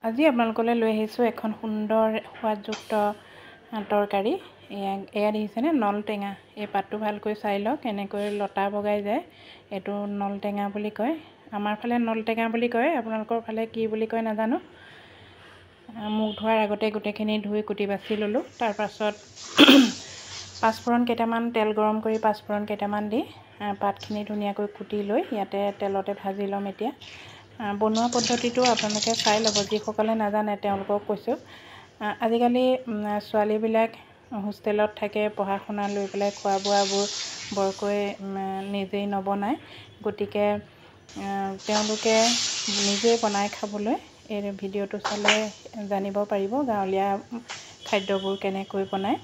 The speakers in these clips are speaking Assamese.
আজি আপোনালোকলৈ লৈ আহিছোঁ এখন সুন্দৰ সোৱাদযুক্ত তৰকাৰী। এয়া দেখিছেনে, নল টেঙা। এই পাতটো ভালকৈ চাই লওক, এনেকৈ লতা বগাই যায়, এইটো নল টেঙা বুলি কয়। আমাৰ ফালে নল টেঙা বুলি কয়, আপোনালোকৰ ফালে কি বুলি কয় নাজানো। মুখ ধোৱাৰ আগতে গোটেইখিনি ধুই কুটি বাছি ল'লোঁ। তাৰপাছত পাঁচফোৰণ কেইটামান, তেল গৰম কৰি পাঁচফোৰণ কেইটামান দি পাতখিনি ধুনীয়াকৈ কুটি লৈ ইয়াতে তেলতে ভাজি ল'ম। এতিয়া বনোৱা পদ্ধতিটো আপোনালোকে চাই ল'ব, যিসকলে নাজানে তেওঁলোকক কৈছোঁ। আজিকালি ছোৱালীবিলাক হোষ্টেলত থাকে, পঢ়া শুনা লৈ পেলাই খোৱা বোৱাবোৰ বৰকৈ নিজেই নবনায়, গতিকে তেওঁলোকে নিজেই বনাই খাবলৈ এই ভিডিঅ'টো চালে জানিব পাৰিব গাঁৱলীয়া খাদ্যবোৰ কেনেকৈ বনায়।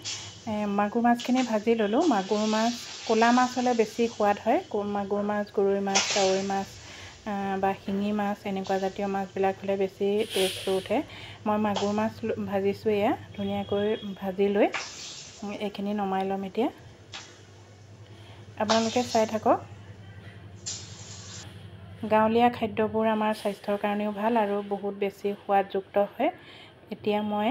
মাগুৰ মাছখিনি ভাজি ল'লোঁ। মাগুৰ মাছ, ক'লা মাছ হ'লে বেছি সোৱাদ হয়। মাগুৰ মাছ, গৰৈ মাছ, কাৱৈ মাছ বা শিঙি মাছ, এনেকুৱা জাতীয় মাছবিলাক হ'লে বেছি টেষ্টটো উঠে। মই মাগুৰ মাছ ভাজিছোঁ। এয়া ধুনীয়াকৈ ভাজি লৈ এইখিনি নমাই ল'ম। এতিয়া আপোনালোকে চাই থাকক। গাঁৱলীয়া খাদ্যবোৰ আমাৰ স্বাস্থ্যৰ কাৰণেও ভাল আৰু বহুত বেছি সোৱাদযুক্ত হয়। এতিয়া মই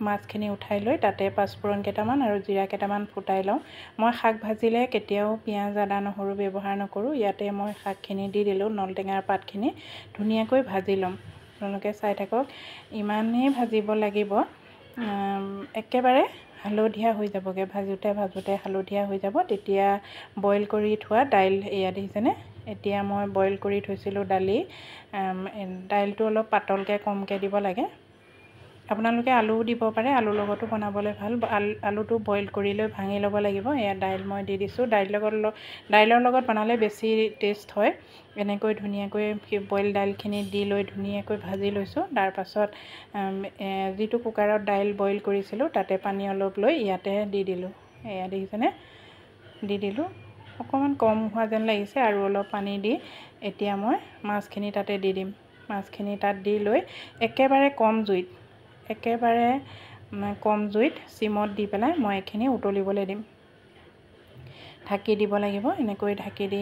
মাছখিনি উঠাই লৈ তাতে পাঁচফোৰণ কেইটামান আৰু জিৰা কেইটামান ফুটাই লওঁ। মই শাক ভাজিলে কেতিয়াও পিঁয়াজ, আদা, নহৰু ব্যৱহাৰ নকৰোঁ। ইয়াতে মই শাকখিনি দি দিলোঁ, নল টেঙাৰ পাতখিনি ধুনীয়াকৈ ভাজি ল'ম। আপোনালোকে চাই থাকক, ইমানেই ভাজিব লাগিব একেবাৰে হালধীয়া হৈ যাবগৈ। ভাজোঁতে হালধীয়া হৈ যাব। তেতিয়া বইল কৰি থোৱা দাইল, এয়া দেখিছেনে। এতিয়া মই বইল কৰি থৈছিলোঁ দাইলটো অলপ পাতলকৈ কমকৈ দিব লাগে। আপোনালোকে আলুও দিব পাৰে, আলুৰ লগতো বনাবলৈ ভাল। আলুটো বইল কৰি লৈ ভাঙি ল'ব লাগিব। এয়া দাইল মই দি দিছোঁ। দাইলৰ লগত বনালে বেছি টেষ্ট হয়। এনেকৈ ধুনীয়াকৈ বইল দাইলখিনি দি লৈ ধুনীয়াকৈ ভাজি লৈছোঁ। তাৰপাছত যিটো কুকাৰত দাইল বইল কৰিছিলোঁ তাতে পানী অলপ লৈ ইয়াতে দি দিলোঁ। এয়া দেখিছেনে, দি দিলোঁ। অকণমান কম হোৱা যেন লাগিছে, আৰু অলপ পানী দি এতিয়া মই মাছখিনি তাতে দি দিম। মাছখিনি তাত দি লৈ একেবাৰে কম জুইত চিমত দি পেলাই মই এইখিনি উতলিবলৈ দিম। ঢাকি দিব লাগিব। এনেকৈ ঢাকি দি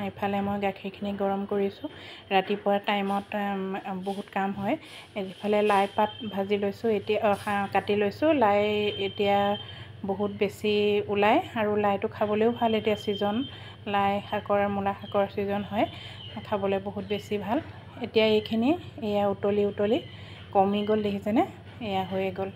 ইফালে মই গাখীৰখিনি গৰম কৰিছোঁ। ৰাতিপুৱা টাইমত বহুত কাম হয়। ইফালে লাই পাত ভাজি লৈছোঁ, এতিয়া কাটি লৈছোঁ। লাই এতিয়া বহুত বেছি ওলায় আৰু লাইটো খাবলৈও ভাল। এতিয়া ছিজন, লাই শাকৰ, মূলা শাকৰ ছিজন হয়, খাবলৈ বহুত বেছি ভাল। এতিয়া এইখিনি এয়া উতলি কমি গ'ল, দেখিছেনে, এয়া হৈয়ে গ'ল।